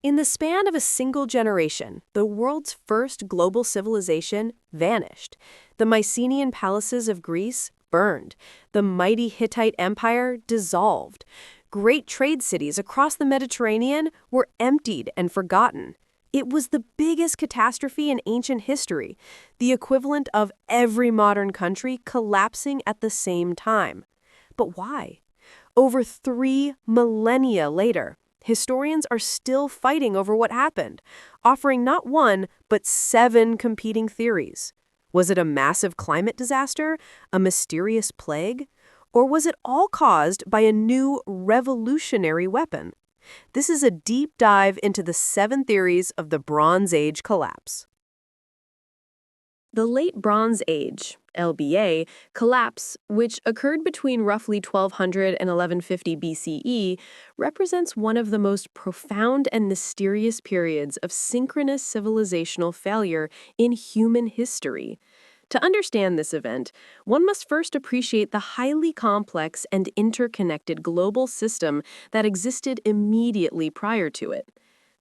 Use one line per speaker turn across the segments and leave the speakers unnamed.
In the span of a single generation, the world's first global civilization vanished. The Mycenaean palaces of Greece burned. The mighty Hittite Empire dissolved. Great trade cities across the Mediterranean were emptied and forgotten. It was the biggest catastrophe in ancient history, the equivalent of every modern country collapsing at the same time. But why? Over 3 millennia later, historians are still fighting over what happened, offering not one, but 7 competing theories. Was it a massive climate disaster, a mysterious plague, or was it all caused by a new revolutionary weapon? This is a deep dive into the 7 theories of the Bronze Age collapse. The Late Bronze Age, LBA, collapse, which occurred between roughly 1200 and 1150 BCE, represents one of the most profound and mysterious periods of synchronous civilizational failure in human history. To understand this event, one must first appreciate the highly complex and interconnected global system that existed immediately prior to it.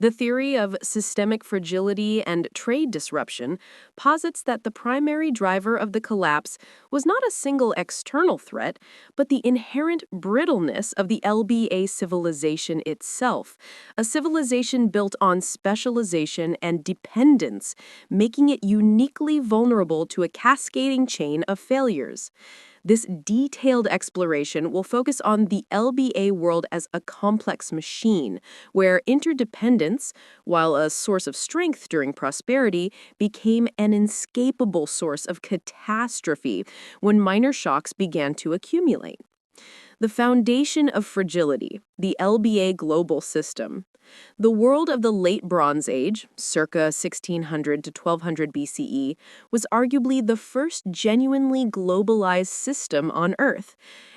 The theory of systemic fragility and trade disruption posits that the primary driver of the collapse was not a single external threat, but the inherent brittleness of the LBA civilization itself, a civilization built on specialization and dependence, making it uniquely vulnerable to a cascading chain of failures. This detailed exploration will focus on the LBA world as a complex machine, where interdependence, while a source of strength during prosperity, became an inescapable source of catastrophe when minor shocks began to accumulate. The foundation of fragility, the LBA global system. The world of the Late Bronze Age, circa 1600 to 1200 BCE, was arguably the first genuinely globalized system on Earth.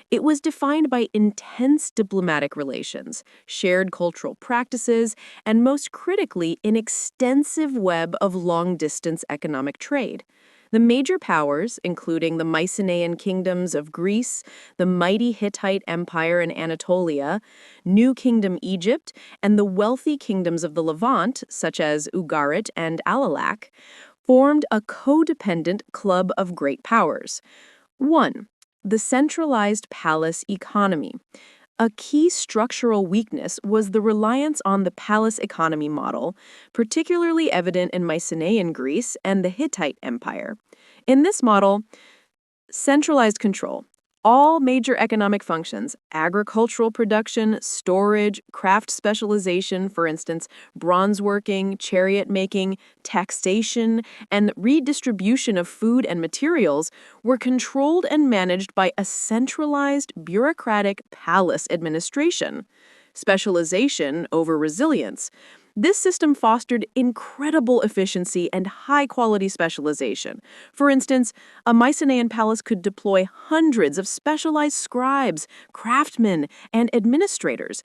It was defined by intense diplomatic relations, shared cultural practices, and most critically, an extensive web of long-distance economic trade. The major powers, including the Mycenaean kingdoms of Greece, the mighty Hittite Empire in Anatolia, New Kingdom Egypt, and the wealthy kingdoms of the Levant, such as Ugarit and Alalak, formed a codependent club of great powers. 1. The centralized palace economy. A key structural weakness was the reliance on the palace economy model, particularly evident in Mycenaean Greece and the Hittite Empire. In this model, centralized control. All major economic functions, agricultural production, storage, craft specialization, for instance, bronze working, chariot making, taxation, and redistribution of food and materials, were controlled and managed by a centralized, bureaucratic palace administration. Specialization over resilience. This system fostered incredible efficiency and high-quality specialization. For instance, a Mycenaean palace could deploy hundreds of specialized scribes, craftsmen, and administrators.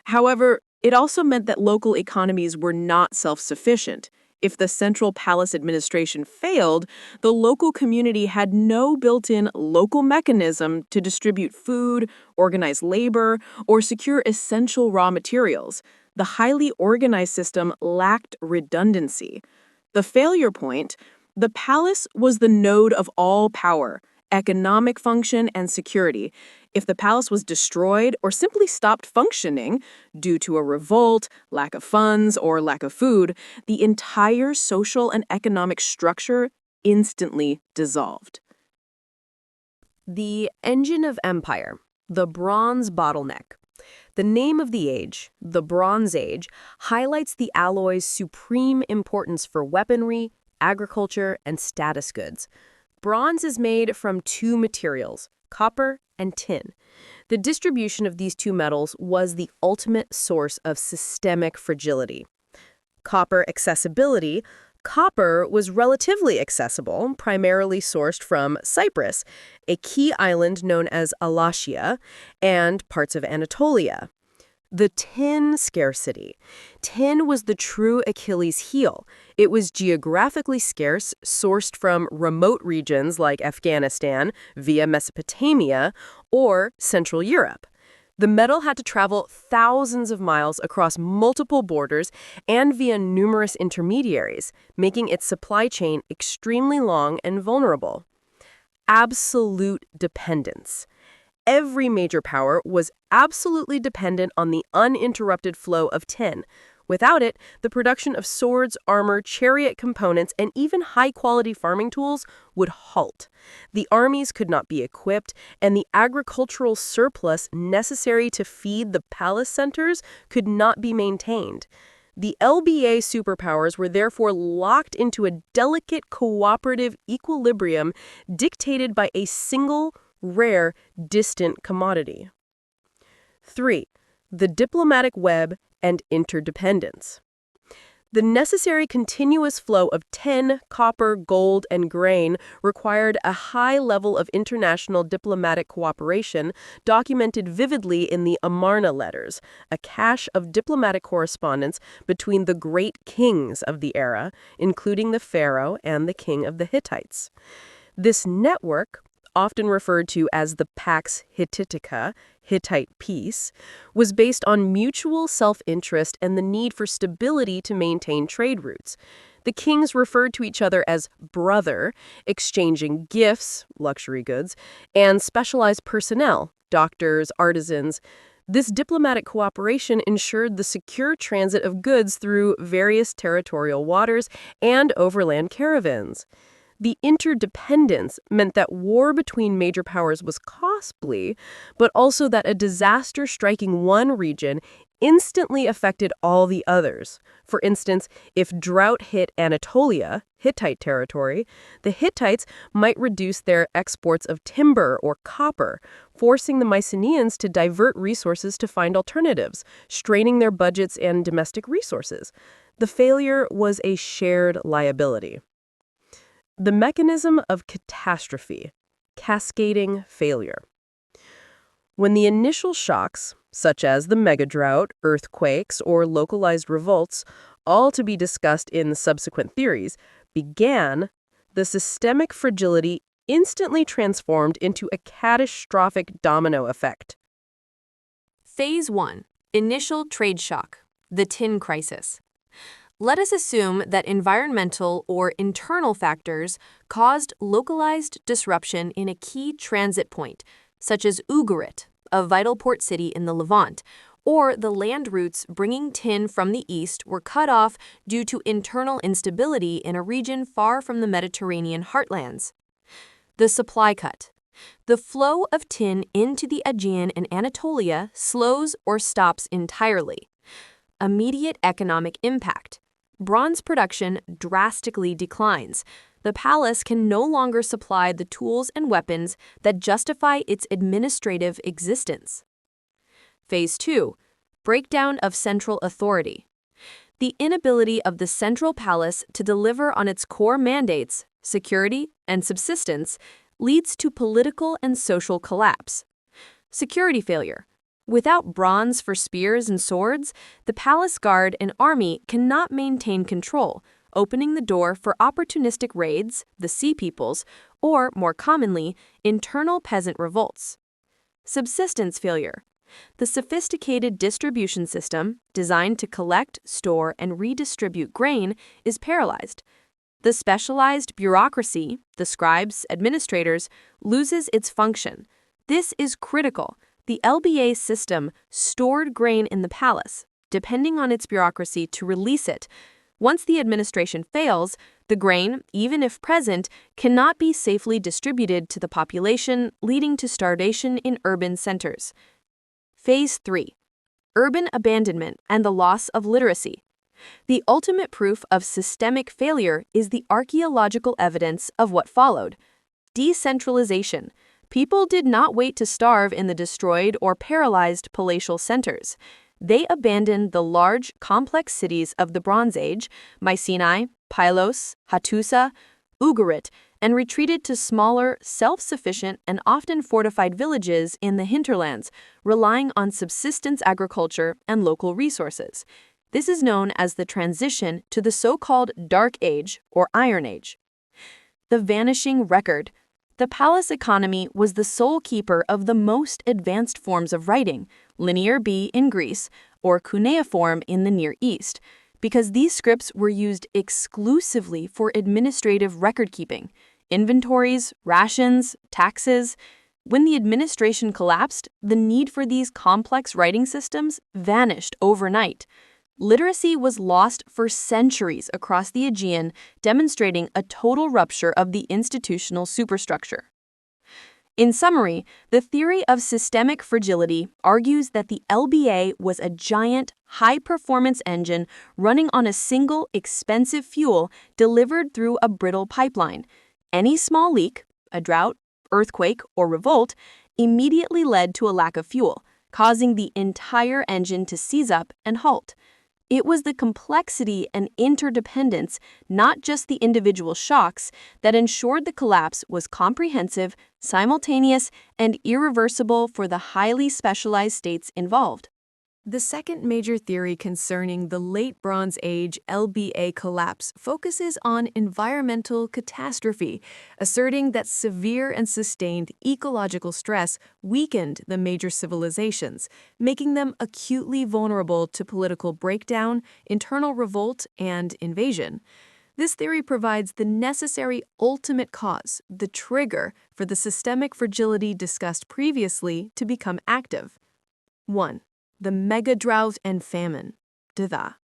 However, it also meant that local economies were not self-sufficient. If the central palace administration failed, the local community had no built-in local mechanism to distribute food, organize labor, or secure essential raw materials. The highly organized system lacked redundancy. The failure point, the palace was the node of all power, economic function, and security. If the palace was destroyed or simply stopped functioning due to a revolt, lack of funds, or lack of food, the entire social and economic structure instantly dissolved. The engine of empire, the bronze bottleneck. The name of the age, the Bronze Age, highlights the alloy's supreme importance for weaponry, agriculture, and status goods. Bronze is made from 2 materials, copper and tin. The distribution of these 2 metals was the ultimate source of systemic fragility. Copper accessibility. Copper was relatively accessible, primarily sourced from Cyprus, a key island known as Alatia, and parts of Anatolia. The tin scarcity. Tin was the true Achilles heel. It was geographically scarce, sourced from remote regions like Afghanistan via Mesopotamia or Central Europe. The metal had to travel thousands of miles across multiple borders and via numerous intermediaries, making its supply chain extremely long and vulnerable. Absolute dependence. Every major power was absolutely dependent on the uninterrupted flow of tin. Without it, the production of swords, armor, chariot components, and even high-quality farming tools would halt. The armies could not be equipped, and the agricultural surplus necessary to feed the palace centers could not be maintained. The LBA superpowers were therefore locked into a delicate cooperative equilibrium dictated by a single, rare, distant commodity. 3. The diplomatic web and interdependence. The necessary continuous flow of tin, copper, gold, and grain required a high level of international diplomatic cooperation documented vividly in the Amarna letters, a cache of diplomatic correspondence between the great kings of the era, including the pharaoh and the king of the Hittites. This network, often referred to as the Pax Hittitica, Hittite peace, was based on mutual self-interest and the need for stability to maintain trade routes. The kings referred to each other as brother, exchanging gifts, luxury goods, and specialized personnel, doctors, artisans. This diplomatic cooperation ensured the secure transit of goods through various territorial waters and overland caravans. The interdependence meant that war between major powers was costly, but also that a disaster striking one region instantly affected all the others. For instance, if drought hit Anatolia, Hittite territory, the Hittites might reduce their exports of timber or copper, forcing the Mycenaeans to divert resources to find alternatives, straining their budgets and domestic resources. The failure was a shared liability. The mechanism of catastrophe, cascading failure. When the initial shocks, such as the Mega-Drought, earthquakes, or localized revolts, all to be discussed in subsequent theories, began, the systemic fragility instantly transformed into a catastrophic domino effect.
Phase 1. Initial trade shock, the tin crisis. Let us assume that environmental or internal factors caused localized disruption in a key transit point, such as Ugarit, a vital port city in the Levant, or the land routes bringing tin from the east were cut off due to internal instability in a region far from the Mediterranean heartlands. The supply cut. The flow of tin into the Aegean and Anatolia slows or stops entirely. Immediate economic impact. Bronze production drastically declines. The palace can no longer supply the tools and weapons that justify its administrative existence. Phase 2. Breakdown of central authority. The inability of the central palace to deliver on its core mandates, security and subsistence, leads to political and social collapse. Security failure. Without bronze for spears and swords, the palace guard and army cannot maintain control, opening the door for opportunistic raids, the sea peoples, or, more commonly, internal peasant revolts. Subsistence failure. The sophisticated distribution system, designed to collect, store, and redistribute grain, is paralyzed. The specialized bureaucracy, the scribes, administrators, loses its function. This is critical. The LBA system stored grain in the palace, depending on its bureaucracy to release it. Once the administration fails, the grain, even if present, cannot be safely distributed to the population, leading to starvation in urban centers. Phase 3. Urban abandonment and the loss of literacy. The ultimate proof of systemic failure is the archaeological evidence of what followed. Decentralization. People did not wait to starve in the destroyed or paralyzed palatial centers. They abandoned the large, complex cities of the Bronze Age, Mycenae, Pylos, Hattusa, Ugarit, and retreated to smaller, self-sufficient, and often fortified villages in the hinterlands, relying on subsistence agriculture and local resources. This is known as the transition to the so-called Dark Age or Iron Age. The vanishing record. The palace economy was the sole keeper of the most advanced forms of writing, Linear B in Greece or cuneiform in the Near East, because these scripts were used exclusively for administrative record-keeping, inventories, rations, taxes. When the administration collapsed, the need for these complex writing systems vanished overnight. Literacy was lost for centuries across the Aegean, demonstrating a total rupture of the institutional superstructure. In summary, the theory of systemic fragility argues that the LBA was a giant, high-performance engine running on a single, expensive fuel delivered through a brittle pipeline. Any small leak, a drought, earthquake, or revolt, immediately led to a lack of fuel, causing the entire engine to seize up and halt. It was the complexity and interdependence, not just the individual shocks, that ensured the collapse was comprehensive, simultaneous, and irreversible for the highly specialized states involved.
The second major theory concerning the Late Bronze Age LBA collapse focuses on environmental catastrophe, asserting that severe and sustained ecological stress weakened the major civilizations, making them acutely vulnerable to political breakdown, internal revolt, and invasion. This theory provides the necessary ultimate cause, the trigger for the systemic fragility discussed previously to become active. 1. The Mega-Drought and famine. The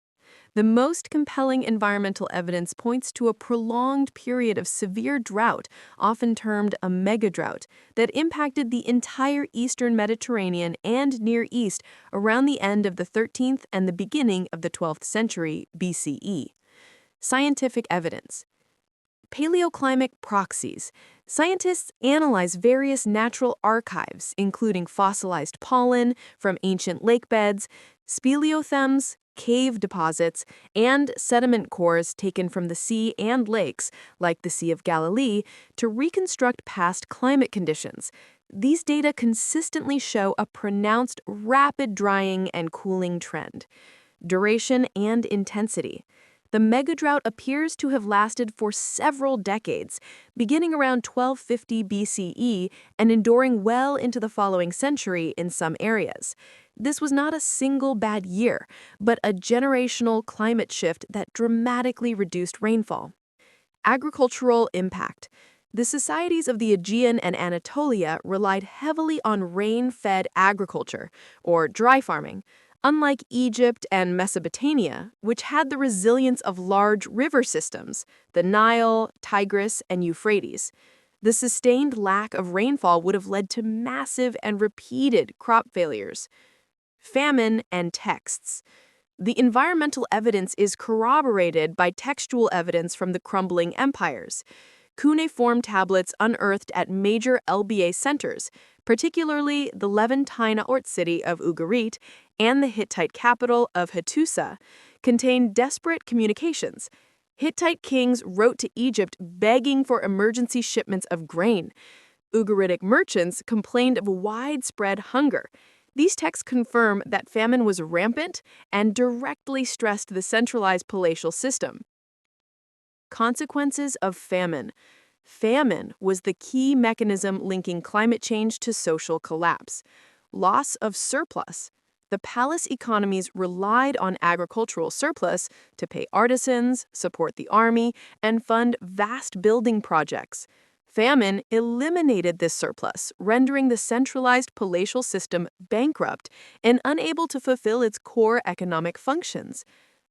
most compelling environmental evidence points to a prolonged period of severe drought, often termed a Mega-Drought, that impacted the entire eastern Mediterranean and Near East around the end of the 13th and the beginning of the 12th century BCE. Scientific evidence. Paleoclimate proxies. Scientists analyze various natural archives, including fossilized pollen from ancient lake beds, speleothems, cave deposits, and sediment cores taken from the sea and lakes, like the Sea of Galilee, to reconstruct past climate conditions. These data consistently show a pronounced rapid drying and cooling trend. Duration and intensity. The Mega-Drought appears to have lasted for several decades, beginning around 1250 BCE and enduring well into the following century in some areas. This was not a single bad year, but a generational climate shift that dramatically reduced rainfall. Agricultural impact. The societies of the Aegean and Anatolia relied heavily on rain-fed agriculture, or dry farming. Unlike Egypt and Mesopotamia, which had the resilience of large river systems, the Nile, Tigris, and Euphrates, the sustained lack of rainfall would have led to massive and repeated crop failures. Famine and texts. The environmental evidence is corroborated by textual evidence from the crumbling empires. Cuneiform tablets unearthed at major LBA centers, particularly the Levantine Ort city of Ugarit and the Hittite capital of Hattusa, contain desperate communications. Hittite kings wrote to Egypt begging for emergency shipments of grain. Ugaritic merchants complained of widespread hunger. These texts confirm that famine was rampant and directly stressed the centralized palatial system. Consequences of famine. Famine was the key mechanism linking climate change to social collapse. Loss of surplus. The palace economies relied on agricultural surplus to pay artisans, support the army, and fund vast building projects. Famine eliminated this surplus, rendering the centralized palatial system bankrupt and unable to fulfill its core economic functions.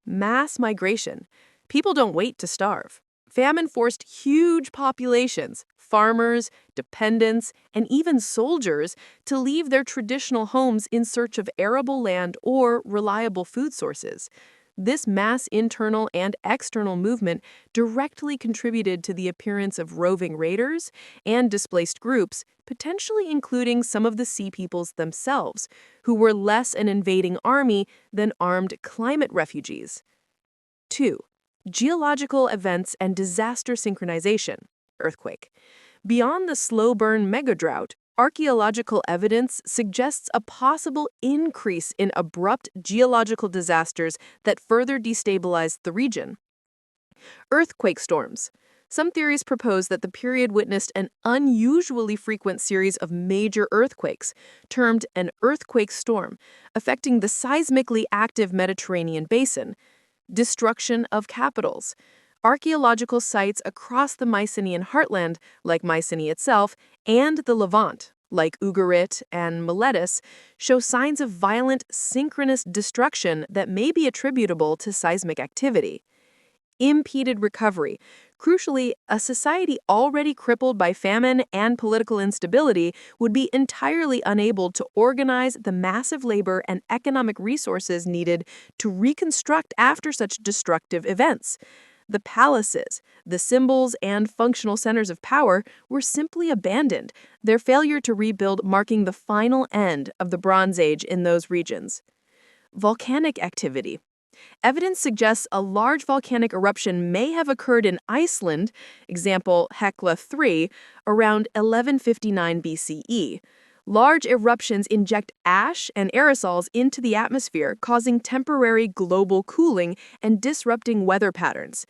Mass migration. People don't wait to starve. Famine forced huge populations, farmers, dependents, and even soldiers, to leave their traditional homes in search of arable land or reliable food sources. This mass internal and external movement directly contributed to the appearance of roving raiders and displaced groups, potentially including some of the sea peoples themselves, who were less an invading army than armed climate refugees. 2. Geological events and disaster synchronization. Earthquake. Beyond the slow-burn Mega-Drought, archaeological evidence suggests a possible increase in abrupt geological disasters that further destabilized the region. Earthquake storms. Some theories propose that the period witnessed an unusually frequent series of major earthquakes, termed an earthquake storm, affecting the seismically active Mediterranean basin, destruction of capitals. Archaeological sites across the Mycenaean heartland, like Mycenae itself, and the Levant, like Ugarit and Miletus, show signs of violent, synchronous destruction that may be attributable to seismic activity. Impeded recovery. Crucially, a society already crippled by famine and political instability would be entirely unable to organize the massive labor and economic resources needed to reconstruct after such destructive events. The palaces, the symbols and functional centers of power, were simply abandoned, their failure to rebuild marking the final end of the Bronze Age in those regions. Volcanic activity. Evidence suggests a large volcanic eruption may have occurred in Iceland, example Hekla 3, around 1159 BCE. Large eruptions inject ash and aerosols into the atmosphere, causing temporary global cooling and disrupting weather patterns.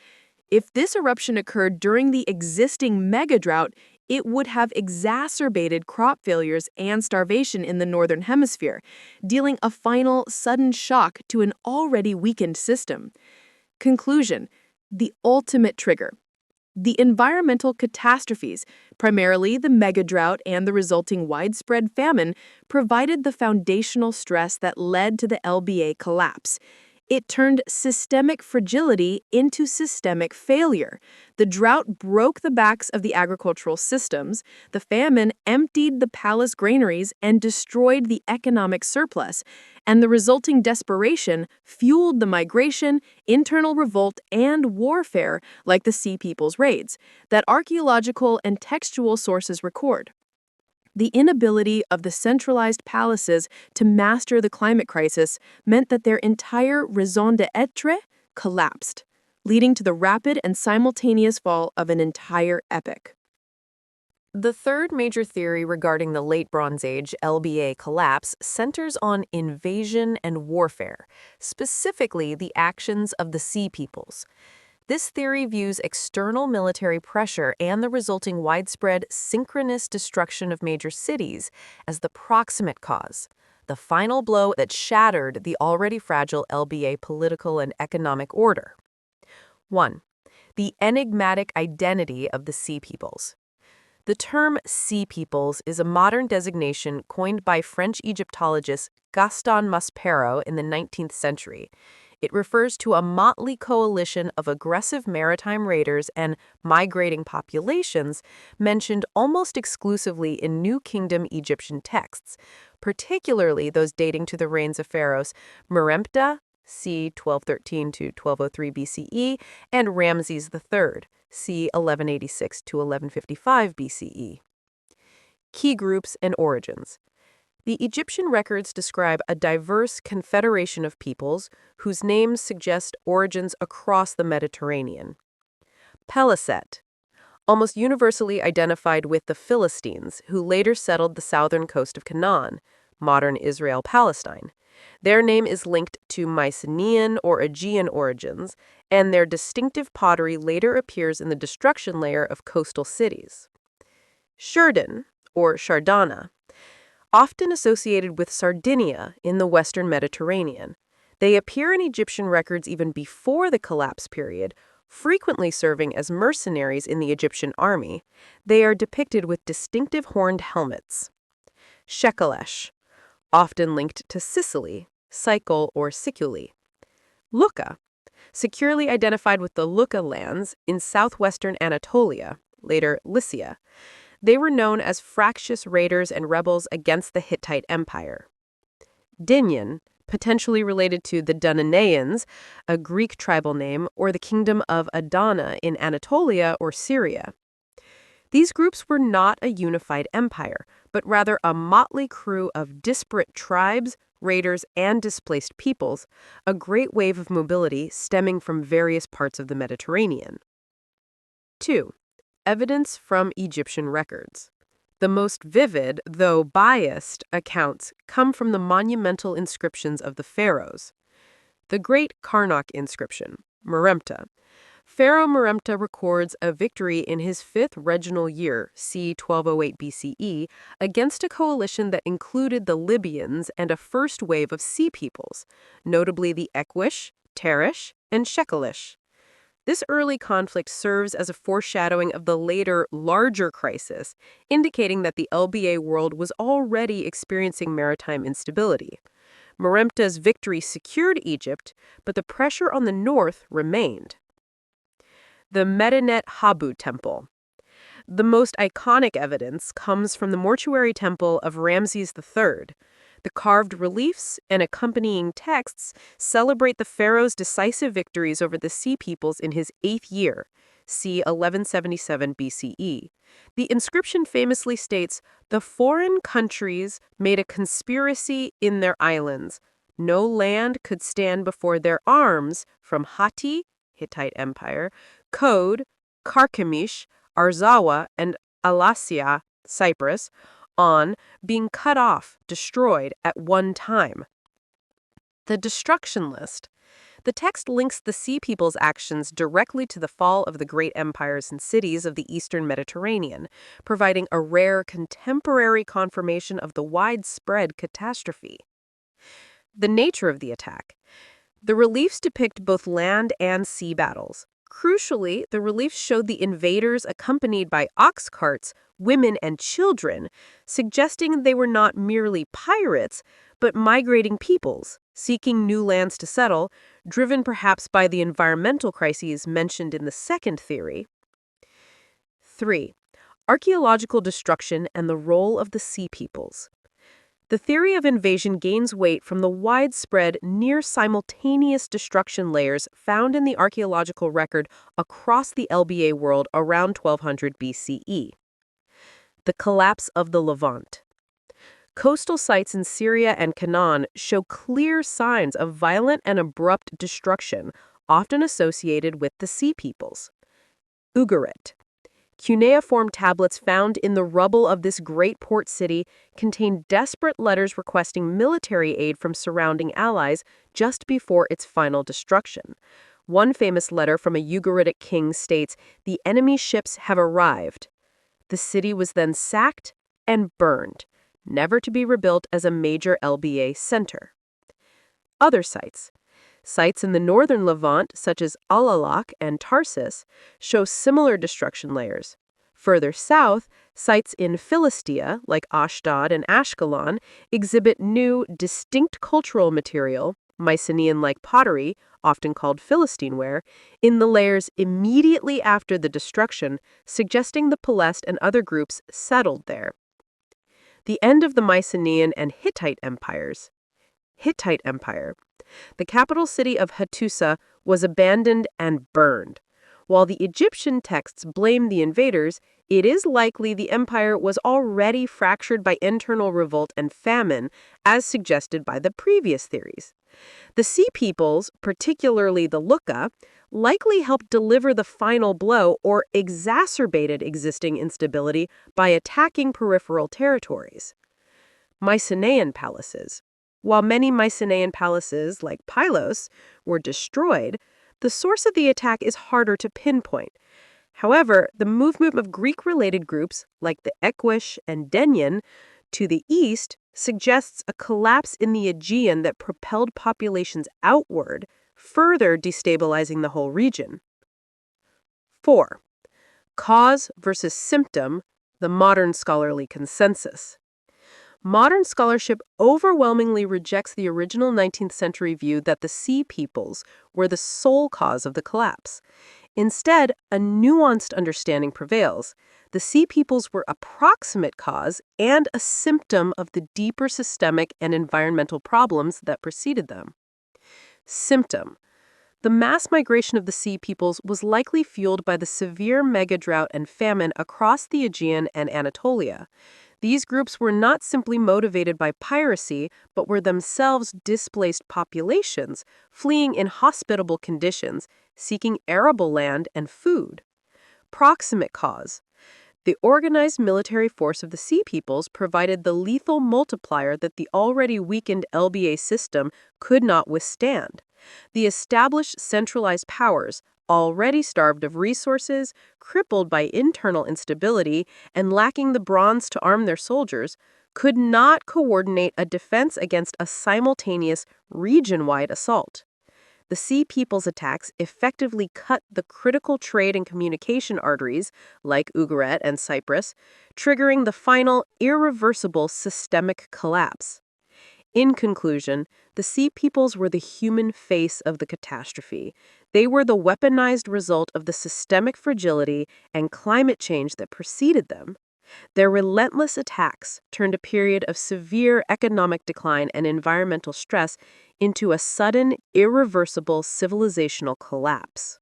If this eruption occurred during the existing Mega-Drought, it would have exacerbated crop failures and starvation in the Northern Hemisphere, dealing a final, sudden shock to an already weakened system. Conclusion: the ultimate trigger. The environmental catastrophes, primarily the Mega-Drought and the resulting widespread famine, provided the foundational stress that led to the LBA collapse. It turned systemic fragility into systemic failure. The drought broke the backs of the agricultural systems, the famine emptied the palace granaries and destroyed the economic surplus, and the resulting desperation fueled the migration, internal revolt, and warfare, like the Sea People's raids, that archaeological and textual sources record. The inability of the centralized palaces to master the climate crisis meant that their entire raison d'etre collapsed, leading to the rapid and simultaneous fall of an entire epoch.
The third major theory regarding the Late Bronze Age LBA collapse centers on invasion and warfare, specifically the actions of the Sea Peoples. This theory views external military pressure and the resulting widespread synchronous destruction of major cities as the proximate cause, the final blow that shattered the already fragile LBA political and economic order. 1. The enigmatic identity of the Sea Peoples. The term Sea Peoples is a modern designation coined by French Egyptologist Gaston Maspero in the 19th century. It refers to a motley coalition of aggressive maritime raiders and migrating populations mentioned almost exclusively in New Kingdom Egyptian texts, particularly those dating to the reigns of pharaohs Meremptah, c. 1213 to 1203 BCE, and Ramses III, c. 1186 to 1155 BCE. Key groups and origins. The Egyptian records describe a diverse confederation of peoples whose names suggest origins across the Mediterranean. Peliset, almost universally identified with the Philistines, who later settled the southern coast of Canaan, modern Israel-Palestine. Their name is linked to Mycenaean or Aegean origins, and their distinctive pottery later appears in the destruction layer of coastal cities. Shurdan, or Shardana, often associated with Sardinia in the western Mediterranean. They appear in Egyptian records even before the collapse period, frequently serving as mercenaries in the Egyptian army. They are depicted with distinctive horned helmets. Shekelesh, often linked to Sicily, Sicily or Sicily. Lucca, securely identified with the Lucca lands in southwestern Anatolia, later Lycia. They were known as fractious raiders and rebels against the Hittite Empire. Dinyan, potentially related to the Dananaeans, a Greek tribal name, or the kingdom of Adana in Anatolia or Syria. These groups were not a unified empire, but rather a motley crew of disparate tribes, raiders, and displaced peoples, a great wave of mobility stemming from various parts of the Mediterranean. 2. Evidence from Egyptian records. The most vivid, though biased, accounts come from the monumental inscriptions of the pharaohs. The Great Karnak inscription, Meremptah,
Pharaoh Meremta records a victory in his fifth regnal year, c. 1208 BCE, against a coalition that included the Libyans and a first wave of sea peoples, notably the Ekwish,Terish, and Shekelish. This early conflict serves as a foreshadowing of the later, larger crisis, indicating that the LBA world was already experiencing maritime instability. Meremta's victory secured Egypt, but the pressure on the north remained. The Medinet Habu Temple. The most iconic evidence comes from the mortuary temple of Ramses III. The carved reliefs and accompanying texts celebrate the pharaoh's decisive victories over the sea peoples in his 8th year, c. 1177 BCE. The inscription famously states, "The foreign countries made a conspiracy in their islands. No land could stand before their arms from Hatti, Hittite Empire, Kode, Carchemish, Arzawa, and Alasya, Cyprus, on being cut off, destroyed at one time." The destruction list. The text links the sea people's actions directly to the fall of the great empires and cities of the eastern Mediterranean, providing a rare contemporary confirmation of the widespread catastrophe. The nature of the attack. The reliefs depict both land and sea battles. Crucially, the reliefs showed the invaders accompanied by ox carts, women, and children, suggesting they were not merely pirates, but migrating peoples, seeking new lands to settle, driven perhaps by the environmental crises mentioned in the second theory. 3. Archaeological destruction and the role of the sea peoples. The theory of invasion gains weight from the widespread, near-simultaneous destruction layers found in the archaeological record across the LBA world around 1200 BCE. The collapse of the Levant. Coastal sites in Syria and Canaan show clear signs of violent and abrupt destruction, often associated with the sea peoples. Ugarit. Cuneiform tablets found in the rubble of this great port city contain desperate letters requesting military aid from surrounding allies just before its final destruction. One famous letter from a Ugaritic king states, "The enemy ships have arrived." The city was then sacked and burned, never to be rebuilt as a major LBA center. Other sites. Sites in the northern Levant, such as Al-Alaq and Tarsus, show similar destruction layers. Further south, sites in Philistia, like Ashdod and Ashkelon, exhibit new, distinct cultural material, Mycenaean-like pottery, often called Philistine ware, in the layers immediately after the destruction, suggesting the Pelest and other groups settled there. The end of the Mycenaean and Hittite empires. Hittite Empire. The capital city of Hattusa was abandoned and burned. While the Egyptian texts blame the invaders, it is likely the empire was already fractured by internal revolt and famine, as suggested by the previous theories. The sea peoples, particularly the Luca, likely helped deliver the final blow or exacerbated existing instability by attacking peripheral territories. Mycenaean palaces. While many Mycenaean palaces, like Pylos, were destroyed, the source of the attack is harder to pinpoint. However, the movement of Greek-related groups, like the Ekwish and Denyen, to the east suggests a collapse in the Aegean that propelled populations outward, further destabilizing the whole region. 4. Cause versus symptom, the modern scholarly consensus. Modern scholarship overwhelmingly rejects the original 19th century view that the sea peoples were the sole cause of the collapse. Instead, a nuanced understanding prevails. The sea peoples were a proximate cause and a symptom of the deeper systemic and environmental problems that preceded them. Symptom. The mass migration of the sea peoples was likely fueled by the severe mega-drought and famine across the Aegean and Anatolia. These groups were not simply motivated by piracy, but were themselves displaced populations, fleeing inhospitable conditions, seeking arable land and food. Proximate cause. The organized military force of the Sea Peoples provided the lethal multiplier that the already weakened LBA system could not withstand. The established centralized powers, already starved of resources, crippled by internal instability, and lacking the bronze to arm their soldiers, could not coordinate a defense against a simultaneous region-wide assault. The Sea People's attacks effectively cut the critical trade and communication arteries, like Ugarit and Cyprus, triggering the final, irreversible systemic collapse. In conclusion, the Sea Peoples were the human face of the catastrophe. They were the weaponized result of the systemic fragility and climate change that preceded them. Their relentless attacks turned a period of severe economic decline and environmental stress into a sudden, irreversible civilizational collapse.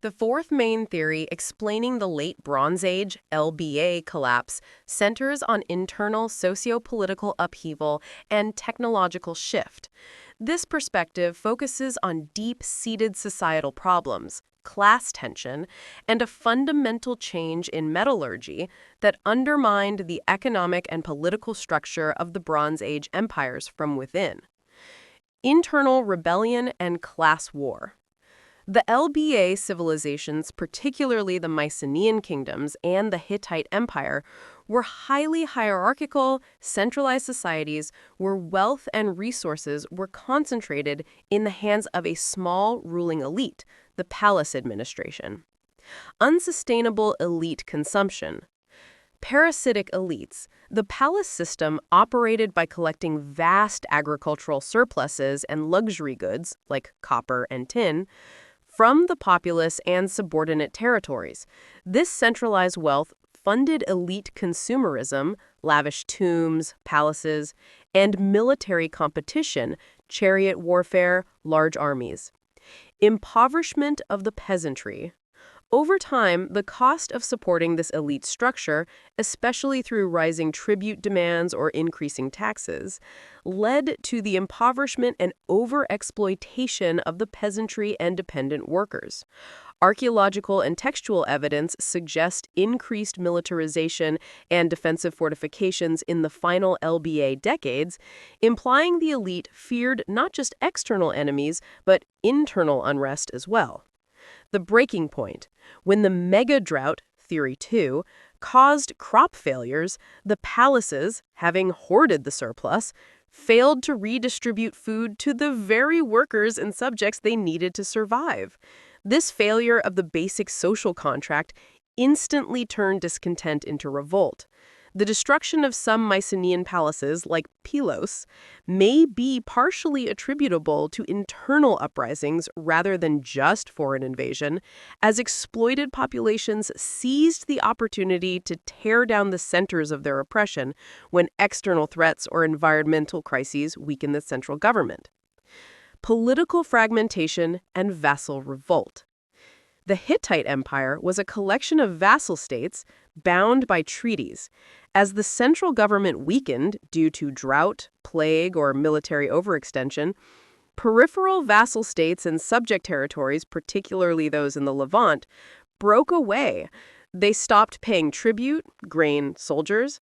The fourth main theory explaining the Late Bronze Age (LBA) collapse centers on internal socio-political upheaval and technological shift. This perspective focuses on deep-seated societal problems, class tension, and a fundamental change in metallurgy that undermined the economic and political structure of the Bronze Age empires from within. Internal rebellion and class war. The LBA civilizations, particularly the Mycenaean kingdoms and the Hittite Empire, were highly hierarchical, centralized societies where wealth and resources were concentrated in the hands of a small ruling elite, the palace administration. Unsustainable elite consumption. Parasitic elites. The palace system operated by collecting vast agricultural surpluses and luxury goods, like copper and tin, from the populace and subordinate territories. This centralized wealth funded elite consumerism, lavish tombs, palaces, and military competition, chariot warfare, large armies. Impoverishment of the peasantry. Over time, the cost of supporting this elite structure, especially through rising tribute demands or increasing taxes, led to the impoverishment and overexploitation of the peasantry and dependent workers. Archaeological and textual evidence suggest increased militarization and defensive fortifications in the final LBA decades, implying the elite feared not just external enemies, but internal unrest as well. The breaking point. When the Mega-Drought, Theory 2, caused crop failures, the palaces, having hoarded the surplus, failed to redistribute food to the very workers and subjects they needed to survive. This failure of the basic social contract instantly turned discontent into revolt. The destruction of some Mycenaean palaces, like Pylos, may be partially attributable to internal uprisings rather than just foreign invasion, as exploited populations seized the opportunity to tear down the centers of their oppression when external threats or environmental crises weaken the central government. Political fragmentation and vassal revolt. The Hittite Empire was a collection of vassal states bound by treaties. As the central government weakened due to drought, plague, or military overextension, peripheral vassal states and subject territories, particularly those in the Levant, broke away. They stopped paying tribute, grain, soldiers,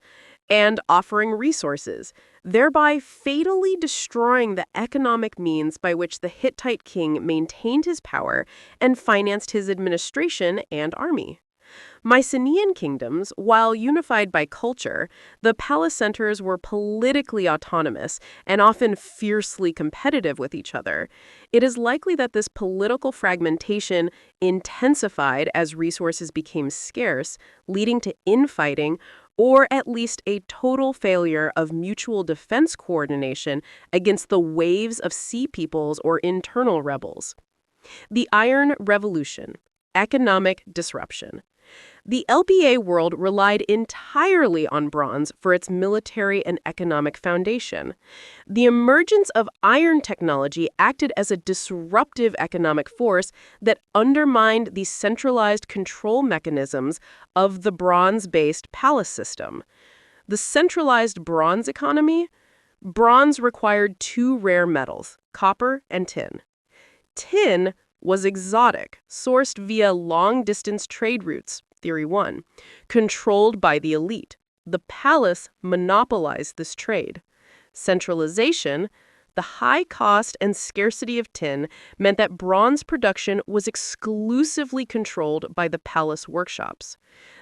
and offering resources, thereby fatally destroying the economic means by which the Hittite king maintained his power and financed his administration and army. Mycenaean kingdoms, while unified by culture, the palace centers were politically autonomous and often fiercely competitive with each other. It is likely that this political fragmentation intensified as resources became scarce, leading to infighting or at least a total failure of mutual defense coordination against the waves of sea peoples or internal rebels. The Iron Revolution, economic disruption. The LBA world relied entirely on bronze for its military and economic foundation. The emergence of iron technology acted as a disruptive economic force that undermined the centralized control mechanisms of the bronze-based palace system. The centralized bronze economy? Bronze required two rare metals, copper and tin. Tin was exotic, sourced via long-distance trade routes, Theory 1, controlled by the elite. The palace monopolized this trade. Centralization, the high cost and scarcity of tin meant that bronze production was exclusively controlled by the palace workshops.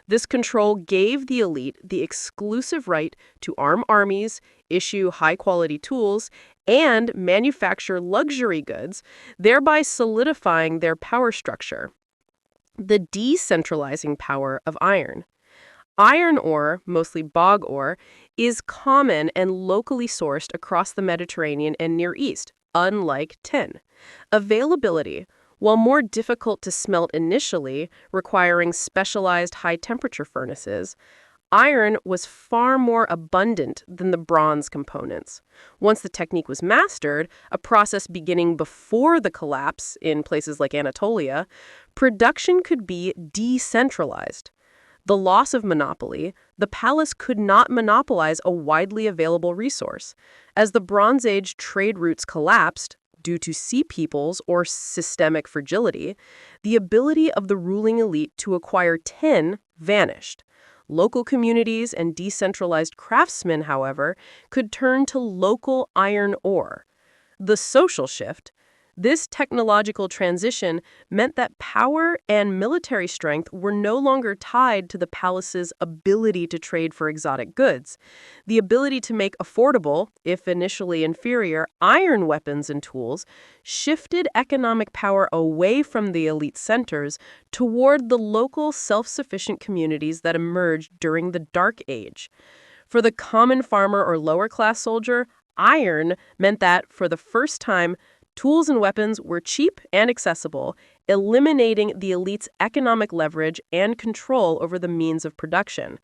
This control gave the elite the exclusive right to arm armies, issue high-quality tools, and manufacture luxury goods, thereby solidifying their power structure. The decentralizing power of iron. Iron ore, mostly bog ore, is common and locally sourced across the Mediterranean and Near East, unlike tin. Availability, while more difficult to smelt initially, requiring specialized high-temperature furnaces, iron was far more abundant than the bronze components. Once the technique was mastered, a process beginning before the collapse in places like Anatolia, production could be decentralized. The loss of monopoly, the palace could not monopolize a widely available resource. As the Bronze Age trade routes collapsed, due to sea peoples or systemic fragility, the ability of the ruling elite to acquire tin vanished. Local communities and decentralized craftsmen, however, could turn to local iron ore. The social shift. This technological transition meant that power and military strength were no longer tied to the palace's ability to trade for exotic goods. The ability to make affordable, if initially inferior, iron weapons and tools shifted economic power away from the elite centers toward the local self-sufficient communities that emerged during the Dark Age. For the common farmer or lower-class soldier, iron meant that, for the first time, tools and weapons were cheap and accessible, eliminating the elite's economic leverage and control over the means of production.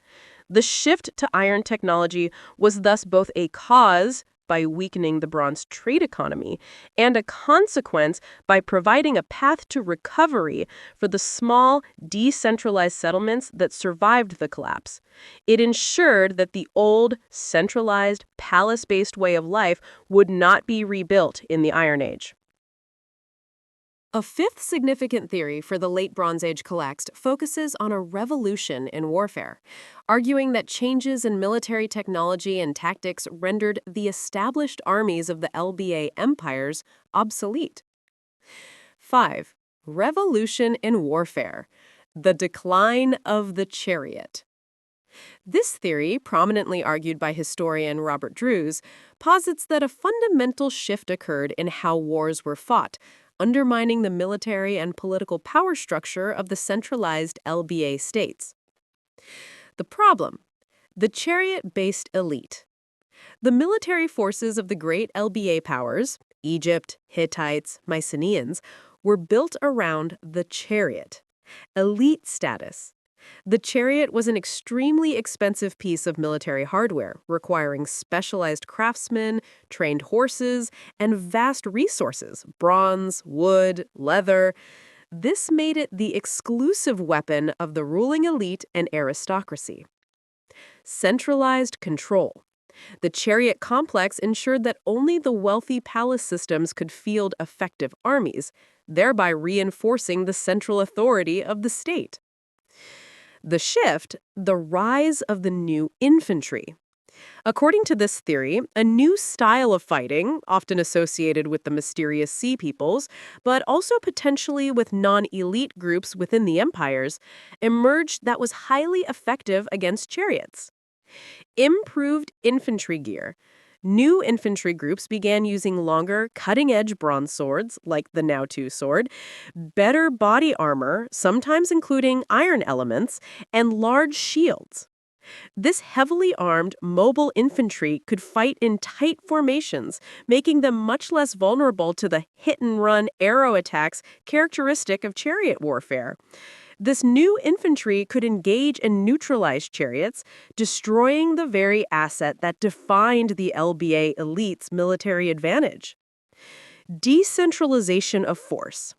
The shift to iron technology was thus both a cause, by weakening the bronze trade economy, and a consequence by providing a path to recovery for the small, decentralized settlements that survived the collapse. It ensured that the old, centralized, palace-based way of life would not be rebuilt in the Iron Age. A fifth significant theory for the late Bronze Age collapse focuses on a revolution in warfare, arguing that changes in military technology and tactics rendered the established armies of the LBA empires obsolete. 5. Revolution in warfare. The decline of the Chariot. This theory, prominently argued by historian Robert Drews, posits that a fundamental shift occurred in how wars were fought, undermining the military and political power structure of the centralized LBA states. The problem: the chariot-based elite. The military forces of the great LBA powers, Egypt, Hittites, Mycenaeans, were built around the chariot. Elite status. The chariot was an extremely expensive piece of military hardware, requiring specialized craftsmen, trained horses, and vast resources: bronze, wood, leather. This made it the exclusive weapon of the ruling elite and aristocracy. Centralized control. The chariot complex ensured that only the wealthy palace systems could field effective armies, thereby reinforcing the central authority of the state. The shift, the rise of the new infantry. According to this theory, a new style of fighting, often associated with the mysterious sea peoples, but also potentially with non-elite groups within the empires, emerged that was highly effective against chariots. Improved infantry gear. New infantry groups began using longer, cutting-edge bronze swords, like the Now 2 sword, better body armor, sometimes including iron elements, and large shields. This heavily armed, mobile infantry could fight in tight formations, making them much less vulnerable to the hit-and-run arrow attacks characteristic of chariot warfare. This new infantry could engage and neutralize chariots, destroying the very asset that defined the LBA elite's military advantage. Decentralization of force.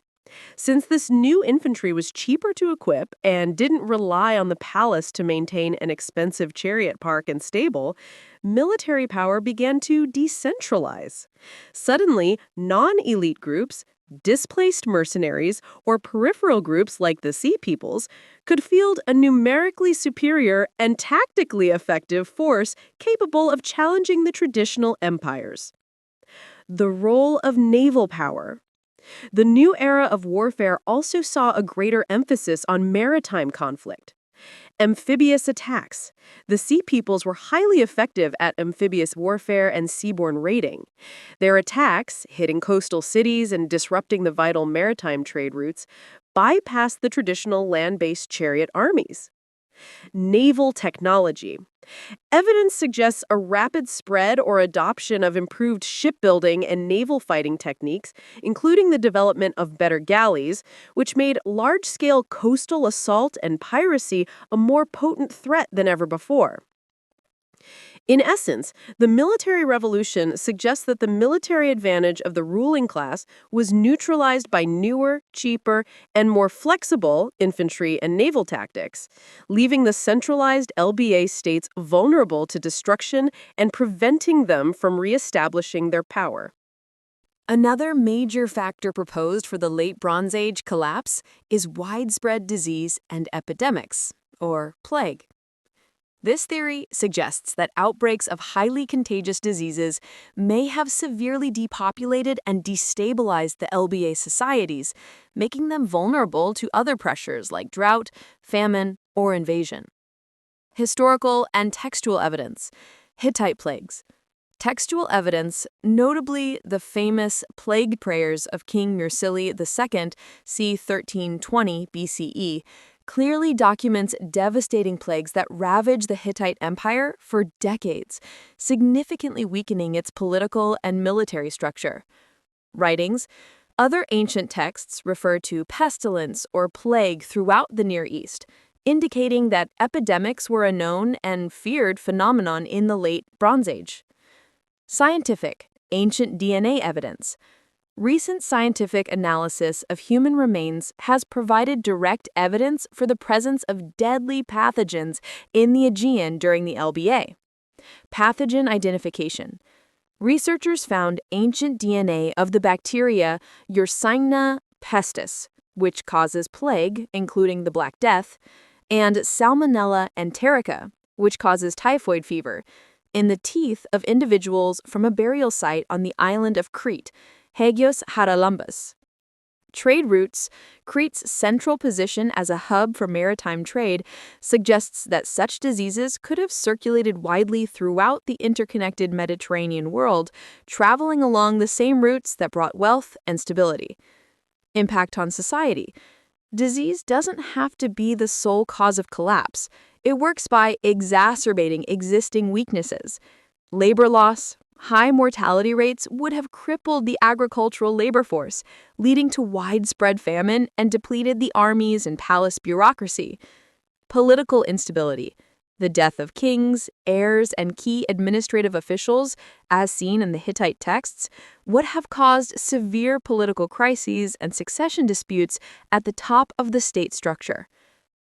Since this new infantry was cheaper to equip and didn't rely on the palace to maintain an expensive chariot park and stable, military power began to decentralize. Suddenly, non-elite groups, Displaced mercenaries or peripheral groups like the Sea Peoples could field a numerically superior and tactically effective force capable of challenging the traditional empires. The role of naval power. The new era of warfare also saw a greater emphasis on maritime conflict. Amphibious attacks. The Sea Peoples were highly effective at amphibious warfare and seaborne raiding. Their attacks, hitting coastal cities and disrupting the vital maritime trade routes, bypassed the traditional land-based chariot armies. Naval technology. Evidence suggests a rapid spread or adoption of improved shipbuilding and naval fighting techniques, including the development of better galleys, which made large-scale coastal assault and piracy a more potent threat than ever before. In essence, the military revolution suggests that the military advantage of the ruling class was neutralized by newer, cheaper, and more flexible infantry and naval tactics, leaving the centralized LBA states vulnerable to destruction and preventing them from reestablishing their power.
Another major factor proposed for the Late Bronze Age collapse is widespread disease and epidemics, or plague. This theory suggests that outbreaks of highly contagious diseases may have severely depopulated and destabilized the LBA societies, making them vulnerable to other pressures like drought, famine, or invasion. Historical and textual evidence. Hittite plagues. Textual evidence, notably the famous plague prayers of King Mursili II, c. 1320 BCE, clearly documents devastating plagues that ravaged the Hittite Empire for decades, significantly weakening its political and military structure. Writings. Other ancient texts refer to pestilence or plague throughout the Near East, indicating that epidemics were a known and feared phenomenon in the Late Bronze Age. Scientific, ancient DNA evidence. Recent scientific analysis of human remains has provided direct evidence for the presence of deadly pathogens in the Aegean during the LBA. Pathogen identification. Researchers found ancient DNA of the bacteria Yersinia pestis, which causes plague, including the Black Death, and Salmonella enterica, which causes typhoid fever, in the teeth of individuals from a burial site on the island of Crete, Hagios Haralambos. Trade routes. Crete's central position as a hub for maritime trade suggests that such diseases could have circulated widely throughout the interconnected Mediterranean world, traveling along the same routes that brought wealth and stability. Impact on society. Disease doesn't have to be the sole cause of collapse. It works by exacerbating existing weaknesses. Labor loss. High mortality rates would have crippled the agricultural labor force, leading to widespread famine and depleted the armies and palace bureaucracy. Political instability. The death of kings, heirs, and key administrative officials, as seen in the Hittite texts, would have caused severe political crises and succession disputes at the top of the state structure.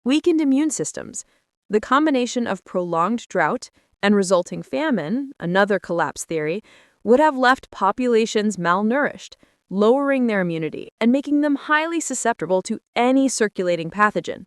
Weakened immune systems. The combination of prolonged drought and resulting famine, another collapse theory, would have left populations malnourished, lowering their immunity and making them highly susceptible to any circulating pathogen.